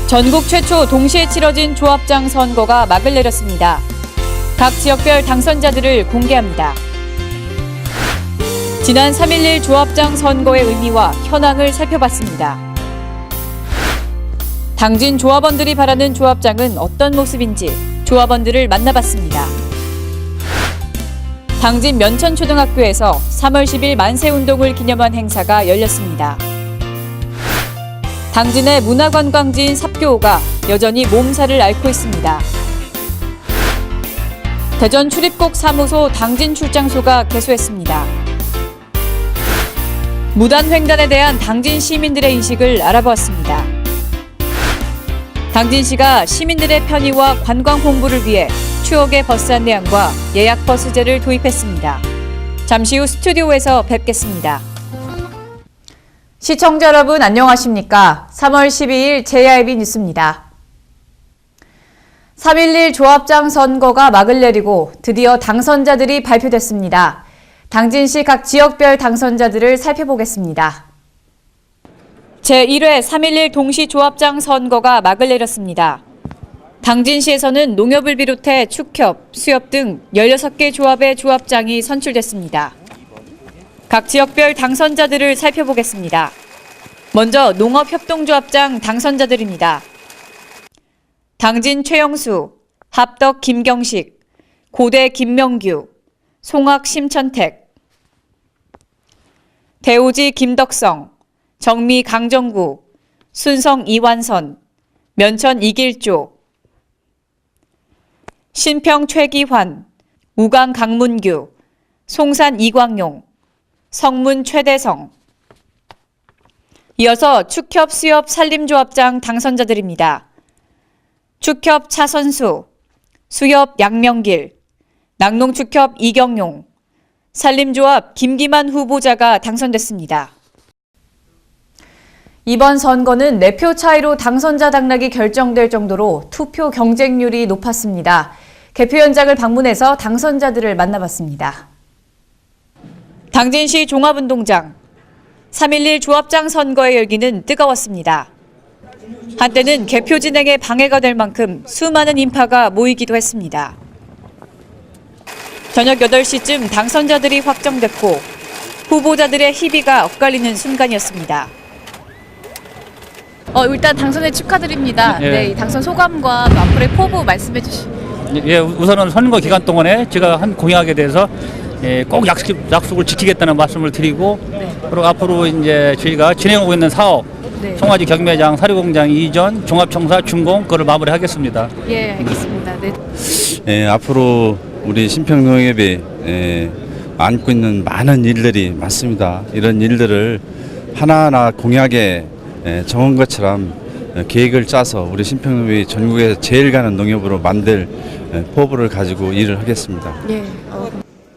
전국 최초 동시에 치러진 조합장 선거가 막을 내렸습니다. 각 지역별 당선자들을 공개합니다. 지난 3.11 조합장 선거의 의미와 현황을 살펴봤습니다. 당진 조합원들이 바라는 조합장은 어떤 모습인지 조합원들을 만나봤습니다. 당진 면천초등학교에서 3월 10일 만세운동을 기념한 행사가 열렸습니다. 당진의 문화관광지인 삽교호가 여전히 몸살을 앓고 있습니다. 대전 출입국 사무소 당진 출장소가 개소했습니다. 무단횡단에 대한 당진 시민들의 인식을 알아보았습니다. 당진시가 시민들의 편의와 관광 홍보를 위해 추억의 버스 안내양과 예약 버스제를 도입했습니다. 잠시 후 스튜디오에서 뵙겠습니다. 시청자 여러분 안녕하십니까? 3월 12일 JIB 뉴스입니다. 3.11 조합장 선거가 막을 내리고 드디어 당선자들이 발표됐습니다. 당진시 각 지역별 당선자들을 살펴보겠습니다. 제1회 3.11 동시 조합장 선거가 막을 내렸습니다. 당진시에서는 농협을 비롯해 축협, 수협 등 16개 조합의 조합장이 선출됐습니다. 각 지역별 당선자들을 살펴보겠습니다. 먼저 농업협동조합장 당선자들입니다. 당진 최영수, 합덕 김경식, 고대 김명규, 송악 심천택, 대오지 김덕성, 정미 강정구, 순성 이완선, 면천 이길조, 신평 최기환, 우강 강문규, 송산 이광용, 성문 최대성. 이어서 축협 수협 산림조합장 당선자들입니다. 축협 차선수, 수협 양명길, 낙농축협 이경용, 산림조합 김기만 후보자가 당선됐습니다. 이번 선거는 4표 차이로 당선자 당락이 결정될 정도로 투표 경쟁률이 높았습니다. 개표 현장을 방문해서 당선자들을 만나봤습니다. 당진시 종합운동장, 3.11 조합장 선거의 열기는 뜨거웠습니다. 한때는 개표 진행에 방해가 될 만큼 수많은 인파가 모이기도 했습니다. 저녁 8시쯤 당선자들이 확정됐고 후보자들의 희비가 엇갈리는 순간이었습니다. 일단 당선에 축하드립니다. 예. 네, 당선 소감과 또 앞으로의 포부 말씀해 주시죠. 예, 우선은 선거 기간 동안에 제가 한 공약에 대해서 꼭 약속을 지키겠다는 말씀을 드리고, 그리고 앞으로 이제 저희가 진행하고 있는 사업, 송아지 경매장, 사료공장 이전, 종합청사 준공 그걸 마무리하겠습니다. 예, 알겠습니다. 네. 앞으로 우리 신평농협이 안고 있는 많은 일들이 많습니다. 이런 일들을 하나하나 공약에 정한 것처럼 계획을 짜서 우리 신평농협이 전국에서 제일 가는 농협으로 만들 포부를 가지고 일을 하겠습니다. 예.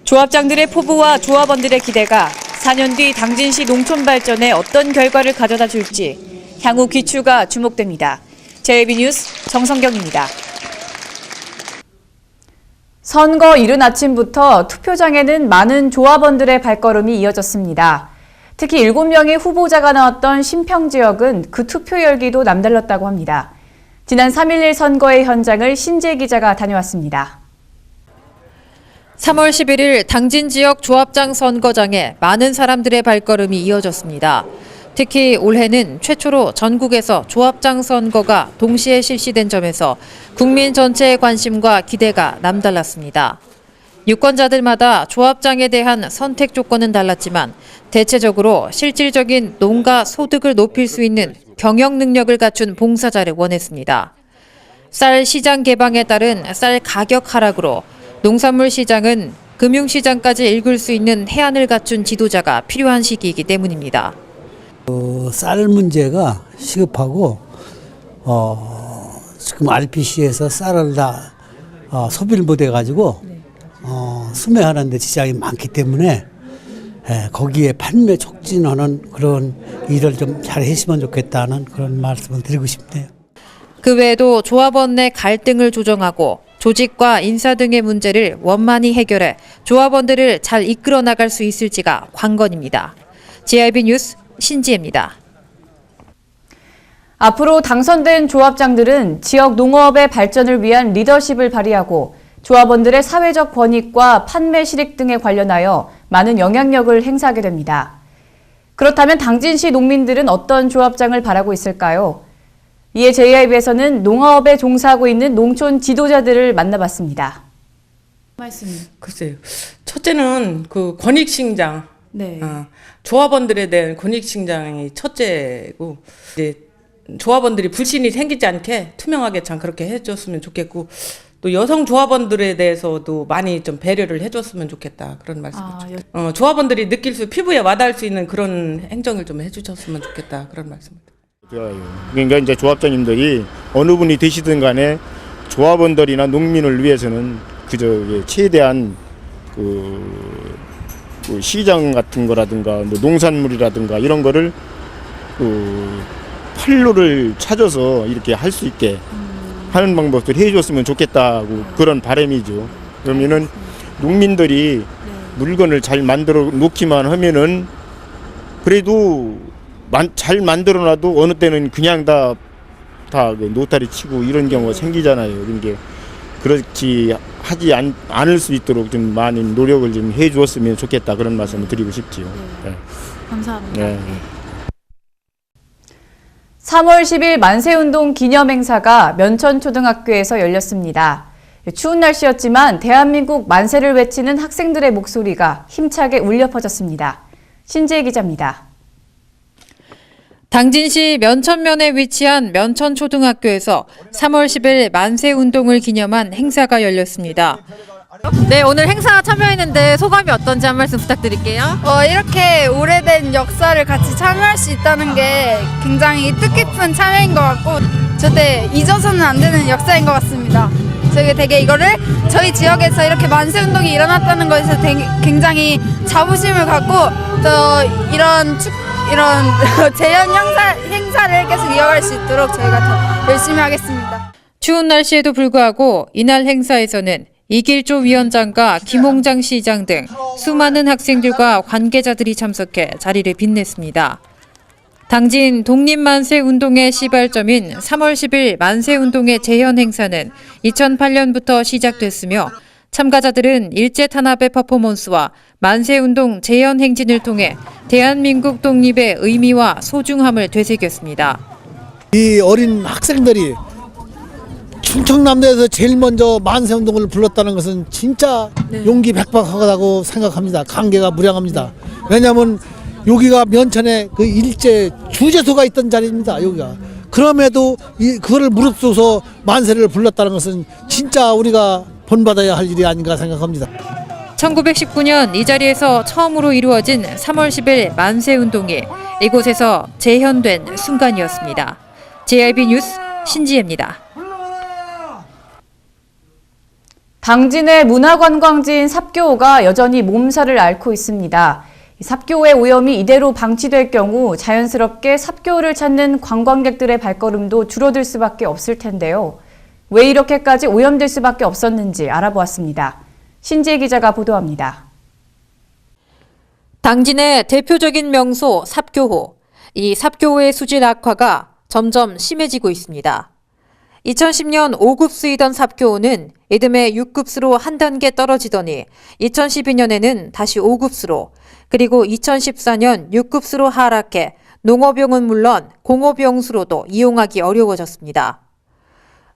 조합장들의 포부와 조합원들의 기대가 4년 뒤 당진시 농촌 발전에 어떤 결과를 가져다 줄지 향후 귀추가 주목됩니다. JIB 뉴스 정성경입니다. 선거 이른 아침부터 투표장에는 많은 조합원들의 발걸음이 이어졌습니다. 특히 7명의 후보자가 나왔던 신평 지역은 그 투표 열기도 남달랐다고 합니다. 지난 3.11 선거의 현장을 신재 기자가 다녀왔습니다. 3월 11일 당진 지역 조합장 선거장에 많은 사람들의 발걸음이 이어졌습니다. 특히 올해는 최초로 전국에서 조합장 선거가 동시에 실시된 점에서 국민 전체의 관심과 기대가 남달랐습니다. 유권자들마다 조합장에 대한 선택 조건은 달랐지만 대체적으로 실질적인 농가 소득을 높일 수 있는 경영 능력을 갖춘 봉사자를 원했습니다. 쌀 시장 개방에 따른 쌀 가격 하락으로 농산물 시장은 금융시장까지 읽을 수 있는 해안을 갖춘 지도자가 필요한 시기이기 때문입니다. 쌀 문제가 시급하고 지금 RPC에서 쌀을 다 소비를 못해가지고 수매하는 데 지장이 많기 때문에 거기에 판매 촉진하는 그런 일을 좀 잘 했으면 좋겠다는 그런 말씀을 드리고 싶네요. 그 외에도 조합원 내 갈등을 조정하고 조직과 인사 등의 문제를 원만히 해결해 조합원들을 잘 이끌어 나갈 수 있을지가 관건입니다. JIB 뉴스 신지혜입니다. 앞으로 당선된 조합장들은 지역 농업의 발전을 위한 리더십을 발휘하고 조합원들의 사회적 권익과 판매 실익 등에 관련하여 많은 영향력을 행사하게 됩니다. 그렇다면 당진시 농민들은 어떤 조합장을 바라고 있을까요? 이에 JIB에서는 농업에 종사하고 있는 농촌 지도자들을 만나봤습니다. 글쎄요. 첫째는 그 권익신장, 네. 조합원들에 대한 권익신장이 첫째고, 이제 조합원들이 불신이 생기지 않게 투명하게 참 그렇게 해줬으면 좋겠고, 또 여성 조합원들에 대해서도 많이 좀 배려를 해줬으면 좋겠다 그런 말씀이죠. 조합원들이 느낄 수 피부에 와닿을 수 있는 그런 행정을 좀 해주셨으면 좋겠다 그런 말씀입니다. 그러니까 이제 조합장님들이 어느 분이 되시든 간에 조합원들이나 농민을 위해서는 최대한 그 시장 같은 거라든가 뭐 농산물이라든가 이런 거를 판로를 찾아서 이렇게 할 수 있게 하는 방법을 해줬으면 좋겠다고 그런 바람이죠. 그러면은 농민들이 물건을 잘 만들어 놓기만 하면은 그래도 잘 만들어 놔도 어느 때는 그냥 다 노타리 치고 이런 경우가 생기잖아요. 그러니까 그렇지 하지 않을 수 있도록 좀 많이 노력을 좀 해주었으면 좋겠다 그런 말씀을 드리고 싶지요. 네. 감사합니다. 네. 3월 10일 만세운동 기념행사가 면천초등학교에서 열렸습니다. 추운 날씨였지만 대한민국 만세를 외치는 학생들의 목소리가 힘차게 울려 퍼졌습니다. 신지혜 기자입니다. 당진시 면천면에 위치한 면천초등학교에서 3월 10일 만세운동을 기념한 행사가 열렸습니다. 네, 오늘 행사 참여했는데 소감이 어떤지 한 말씀 부탁드릴게요. 이렇게 오래된 역사를 같이 참여할 수 있다는 게 굉장히 뜻깊은 참여인 것 같고 절대 잊어서는 안 되는 역사인 것 같습니다. 저희가 되게 이거를 저희 지역에서 이렇게 만세운동이 일어났다는 것에서 굉장히 자부심을 갖고 또 이런 재현 행사를 계속 이어갈 수 있도록 저희가 더 열심히 하겠습니다. 추운 날씨에도 불구하고 이날 행사에서는 이길조 위원장과 김홍장 시장 등 수많은 학생들과 관계자들이 참석해 자리를 빛냈습니다. 당진 독립만세운동의 시발점인 3월 10일 만세운동의 재현 행사는 2008년부터 시작됐으며 참가자들은 일제탄압의 퍼포먼스와 만세운동 재현 행진을 통해 대한민국 독립의 의미와 소중함을 되새겼습니다. 이 어린 학생들이 충청남도에서 제일 먼저 만세운동을 불렀다는 것은 진짜 용기 백박하다고 생각합니다. 관계가 무량합니다. 왜냐하면 여기가 면천에 그 일제 주재소가 있던 자리입니다. 여기가. 그럼에도 그거를 무릅쓰고서 만세를 불렀다는 것은 진짜 우리가 본받아야 할 일이 아닌가 생각합니다. 1919년 이 자리에서 처음으로 이루어진 3월 10일 만세운동이 이곳에서 재현된 순간이었습니다. JIB 뉴스 신지혜입니다. 당진의 문화관광지인 삽교호가 여전히 몸살을 앓고 있습니다. 삽교호의 오염이 이대로 방치될 경우 자연스럽게 삽교호를 찾는 관광객들의 발걸음도 줄어들 수밖에 없을 텐데요. 왜 이렇게까지 오염될 수밖에 없었는지 알아보았습니다. 신지혜 기자가 보도합니다. 당진의 대표적인 명소 삽교호. 이 삽교호의 수질 악화가 점점 심해지고 있습니다. 2010년 5급 수이던 삽교호는 이듬해 6급수로 한 단계 떨어지더니 2012년에는 다시 5급수로 그리고 2014년 6급수로 하락해 농업용은 물론 공업용수로도 이용하기 어려워졌습니다.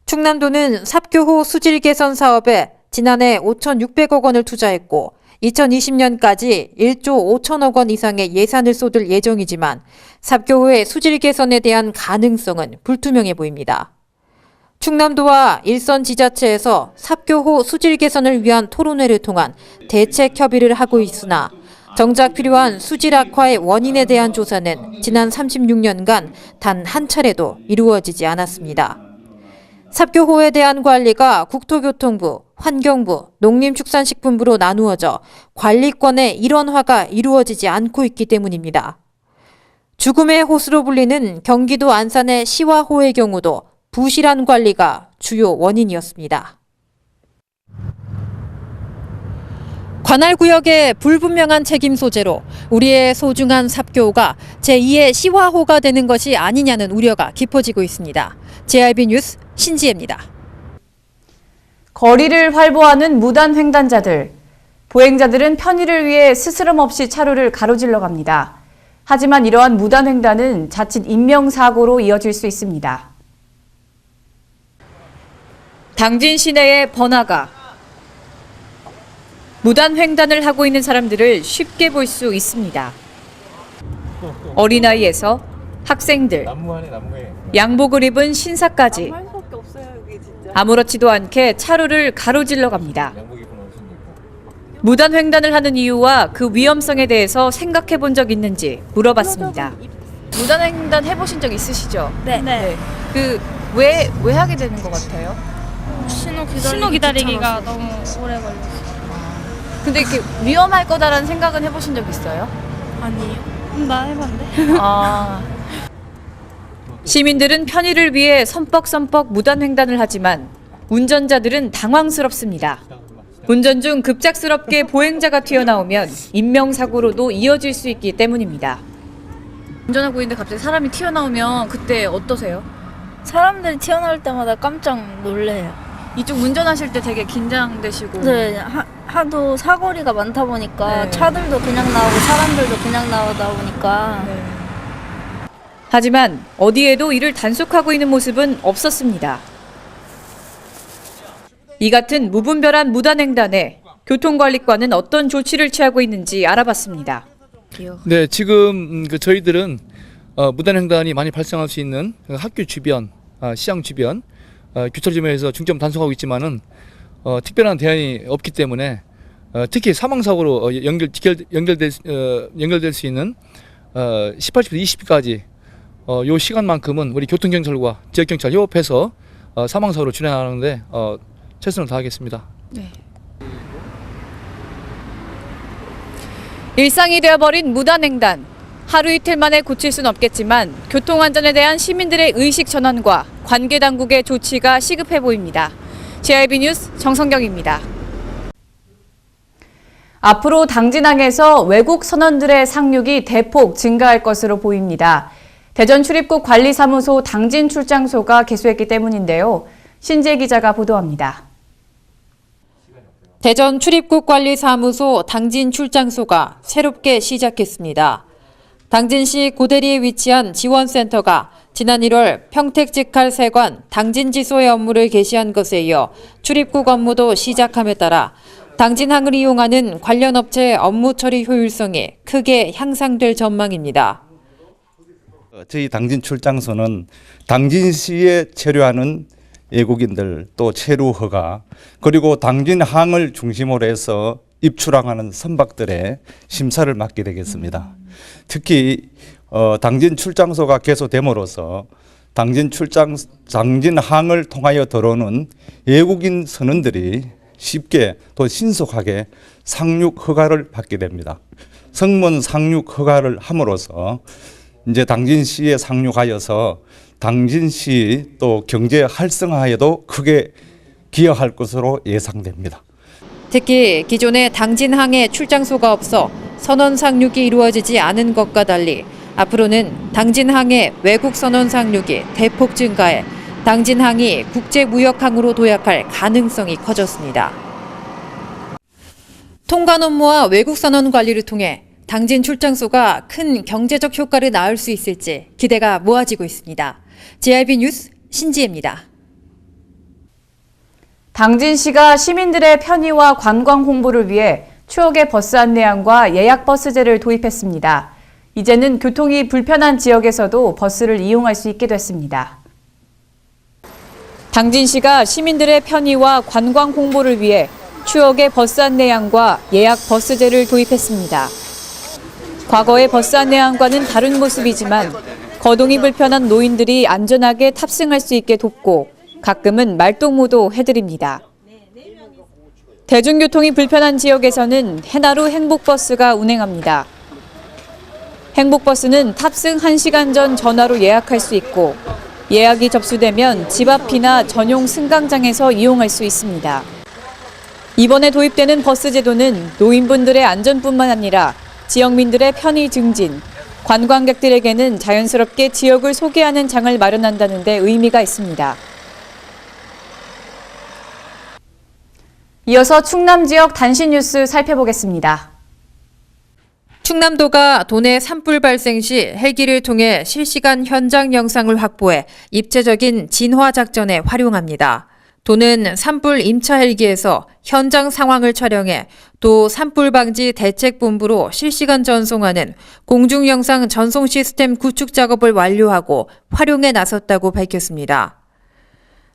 충남도는 삽교호 수질 개선 사업에 지난해 5,600억 원을 투자했고 2020년까지 1조 5천억 원 이상의 예산을 쏟을 예정이지만 삽교호의 수질 개선에 대한 가능성은 불투명해 보입니다. 충남도와 일선 지자체에서 삽교호 수질 개선을 위한 토론회를 통한 대책 협의를 하고 있으나 정작 필요한 수질 악화의 원인에 대한 조사는 지난 36년간 단 한 차례도 이루어지지 않았습니다. 삽교호에 대한 관리가 국토교통부, 환경부, 농림축산식품부로 나누어져 관리권의 일원화가 이루어지지 않고 있기 때문입니다. 죽음의 호수로 불리는 경기도 안산의 시화호의 경우도 부실한 관리가 주요 원인이었습니다. 관할 구역의 불분명한 책임 소재로 우리의 소중한 삽교가 제2의 시화호가 되는 것이 아니냐는 우려가 깊어지고 있습니다. JRB 뉴스 신지혜입니다. 거리를 활보하는 무단 횡단자들. 보행자들은 편의를 위해 스스럼 없이 차로를 가로질러 갑니다. 하지만 이러한 무단 횡단은 자칫 인명사고로 이어질 수 있습니다. 당진 시내의 번화가. 무단 횡단을 하고 있는 사람들을 쉽게 볼 수 있습니다. 어린아이에서 학생들, 양복을 입은 신사까지 아무렇지도 않게 차로를 가로질러 갑니다. 무단 횡단을 하는 이유와 그 위험성에 대해서 생각해 본 적 있는지 물어봤습니다. 무단 횡단 해보신 적 있으시죠? 네. 왜 하게 되는 것 같아요? 신호 기다리기가 너무 오래 걸려서. 근데 이렇게 위험할 거다라는 생각은 해보신 적 있어요? 아니요. 나 해봤는데. 시민들은 편의를 위해 섬뻑섬뻑 무단 횡단을 하지만 운전자들은 당황스럽습니다. 운전 중 급작스럽게 보행자가 튀어나오면 인명사고로도 이어질 수 있기 때문입니다. 운전하고 있는데 갑자기 사람이 튀어나오면 그때 어떠세요? 사람들이 튀어나올 때마다 깜짝 놀래요. 이쪽 운전하실 때 되게 긴장되시고. 네, 하도 사거리가 많다 보니까 네. 차들도 그냥 나오고 사람들도 그냥 나오다 보니까. 하지만 어디에도 이를 단속하고 있는 모습은 없었습니다. 이 같은 무분별한 무단횡단에 교통관리과는 어떤 조치를 취하고 있는지 알아봤습니다. 네, 지금 저희들은 무단횡단이 많이 발생할 수 있는 학교 주변, 시장 주변, 교차로지면에서 중점 단속하고 있지만은 특별한 대안이 없기 때문에 특히 사망사고로 연결될 수 있는 18시부터 20시까지 요 시간만큼은 우리 교통경찰과 지역경찰 협업해서 사망사고를 줄여나가는데 최선을 다하겠습니다. 네. 일상이 되어버린 무단횡단. 하루 이틀 만에 고칠 수는 없겠지만 교통안전에 대한 시민들의 의식 전환과 관계당국의 조치가 시급해 보입니다. JRB 뉴스 정성경입니다. 앞으로 당진항에서 외국 선원들의 상륙이 대폭 증가할 것으로 보입니다. 대전 출입국 관리사무소 당진 출장소가 개소했기 때문인데요. 신재 기자가 보도합니다. 대전 출입국관리사무소 당진 출장소가 새롭게 시작했습니다. 당진시 고대리에 위치한 지원센터가 지난 1월 평택직할세관 당진지소의 업무를 개시한 것에 이어 출입국 업무도 시작함에 따라 당진항을 이용하는 관련 업체의 업무 처리 효율성이 크게 향상될 전망입니다. 저희 당진 출장소는 당진시에 체류하는 외국인들 또 체류 허가 그리고 당진항을 중심으로 해서 입출항하는 선박들의 심사를 맡게 되겠습니다. 특히 당진 출장소가 개소됨으로써 당진항을 통하여 들어오는 외국인 선원들이 쉽게 또 신속하게 상륙 허가를 받게 됩니다. 성문 상륙 허가를 함으로써 이제 당진시에 상륙하여서 당진시 또 경제 활성화에도 크게 기여할 것으로 예상됩니다. 특히 기존의 당진항에 출장소가 없어 선원 상륙이 이루어지지 않은 것과 달리 앞으로는 당진항의 외국 선원 상륙이 대폭 증가해 당진항이 국제무역항으로 도약할 가능성이 커졌습니다. 통관 업무와 외국 선원 관리를 통해 당진 출장소가 큰 경제적 효과를 낳을 수 있을지 기대가 모아지고 있습니다. JRB 뉴스 신지혜입니다. 당진시가 시민들의 편의와 관광 홍보를 위해 추억의 버스 안내양과 예약 버스제를 도입했습니다. 이제는 교통이 불편한 지역에서도 버스를 이용할 수 있게 됐습니다. 당진시가 시민들의 편의와 관광 홍보를 위해 추억의 버스 안내양과 예약 버스제를 도입했습니다. 과거의 버스 안내양과는 다른 모습이지만 거동이 불편한 노인들이 안전하게 탑승할 수 있게 돕고 가끔은 말동무도 해드립니다. 대중교통이 불편한 지역에서는 해나루 행복버스가 운행합니다. 행복버스는 탑승 1시간 전 전화로 예약할 수 있고 예약이 접수되면 집 앞이나 전용 승강장에서 이용할 수 있습니다. 이번에 도입되는 버스 제도는 노인분들의 안전뿐만 아니라 지역민들의 편의 증진, 관광객들에게는 자연스럽게 지역을 소개하는 장을 마련한다는 데 의미가 있습니다. 이어서 충남 지역 단신 뉴스 살펴보겠습니다. 충남도가 도내 산불 발생 시 헬기를 통해 실시간 현장 영상을 확보해 입체적인 진화 작전에 활용합니다. 도는 산불 임차 헬기에서 현장 상황을 촬영해 도 산불 방지 대책본부로 실시간 전송하는 공중 영상 전송 시스템 구축 작업을 완료하고 활용에 나섰다고 밝혔습니다.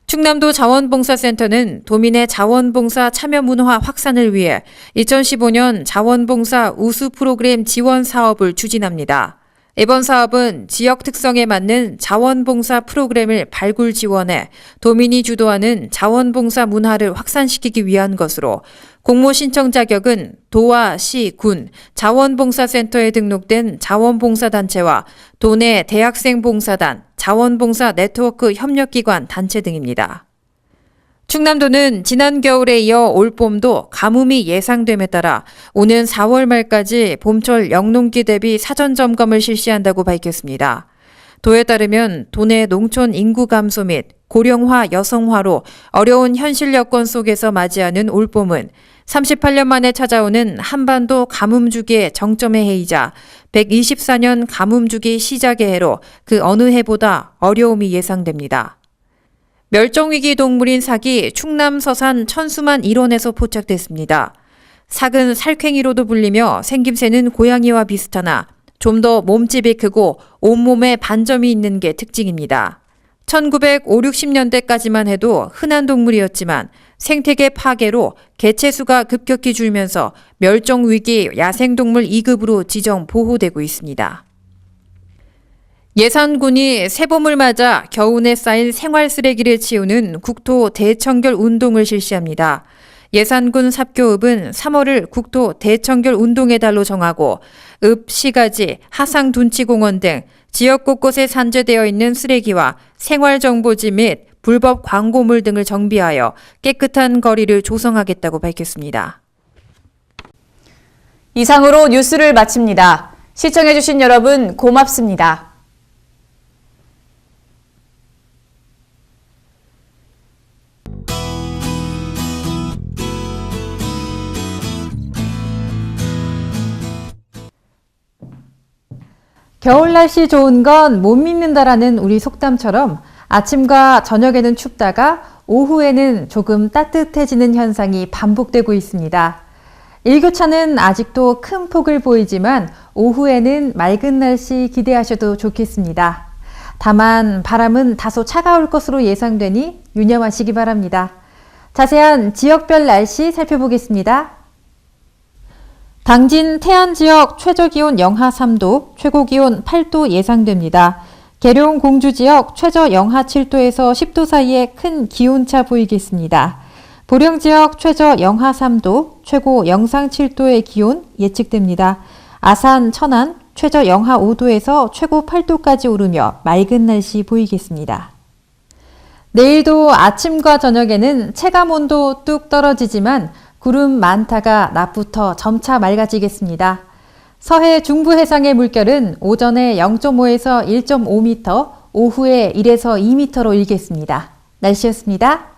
충남도 자원봉사센터는 도민의 자원봉사 참여 문화 확산을 위해 2015년 자원봉사 우수 프로그램 지원 사업을 추진합니다. 이번 사업은 지역 특성에 맞는 자원봉사 프로그램을 발굴 지원해 도민이 주도하는 자원봉사 문화를 확산시키기 위한 것으로 공모 신청 자격은 도와 시, 군, 자원봉사센터에 등록된 자원봉사단체와 도내 대학생봉사단, 자원봉사 네트워크 협력기관 단체 등입니다. 충남도는 지난 겨울에 이어 올 봄도 가뭄이 예상됨에 따라 오는 4월 말까지 봄철 영농기 대비 사전 점검을 실시한다고 밝혔습니다. 도에 따르면 도내 농촌 인구 감소 및 고령화 여성화로 어려운 현실 여건 속에서 맞이하는 올 봄은 38년 만에 찾아오는 한반도 가뭄주기의 정점의 해이자 124년 가뭄주기 시작의 해로 그 어느 해보다 어려움이 예상됩니다. 멸종위기 동물인 삭이 충남 서산 천수만 일원에서 포착됐습니다. 삭은 살쾡이로도 불리며 생김새는 고양이와 비슷하나 좀 더 몸집이 크고 온몸에 반점이 있는 게 특징입니다. 1950~60년대까지만 해도 흔한 동물이었지만 생태계 파괴로 개체수가 급격히 줄면서 멸종위기 야생동물 2급으로 지정 보호되고 있습니다. 예산군이 새봄을 맞아 겨우내 쌓인 생활 쓰레기를 치우는 국토 대청결 운동을 실시합니다. 예산군 삽교읍은 3월을 국토 대청결 운동의 달로 정하고 읍, 시가지, 하상둔치공원 등 지역 곳곳에 산재되어 있는 쓰레기와 생활정보지 및 불법 광고물 등을 정비하여 깨끗한 거리를 조성하겠다고 밝혔습니다. 이상으로 뉴스를 마칩니다. 시청해주신 여러분 고맙습니다. 겨울 날씨 좋은 건 못 믿는다라는 우리 속담처럼 아침과 저녁에는 춥다가 오후에는 조금 따뜻해지는 현상이 반복되고 있습니다. 일교차는 아직도 큰 폭을 보이지만 오후에는 맑은 날씨 기대하셔도 좋겠습니다. 다만 바람은 다소 차가울 것으로 예상되니 유념하시기 바랍니다. 자세한 지역별 날씨 살펴보겠습니다. 당진 태안 지역 최저기온 영하 3도, 최고기온 8도 예상됩니다. 계룡 공주 지역 최저 영하 7도에서 10도 사이에 큰 기온차 보이겠습니다. 보령 지역 최저 영하 3도, 최고 영상 7도의 기온 예측됩니다. 아산, 천안 최저 영하 5도에서 최고 8도까지 오르며 맑은 날씨 보이겠습니다. 내일도 아침과 저녁에는 체감온도 뚝 떨어지지만 구름 많다가 낮부터 점차 맑아지겠습니다. 서해 중부 해상의 물결은 오전에 0.5에서 1.5m, 오후에 1에서 2m로 일겠습니다. 날씨였습니다.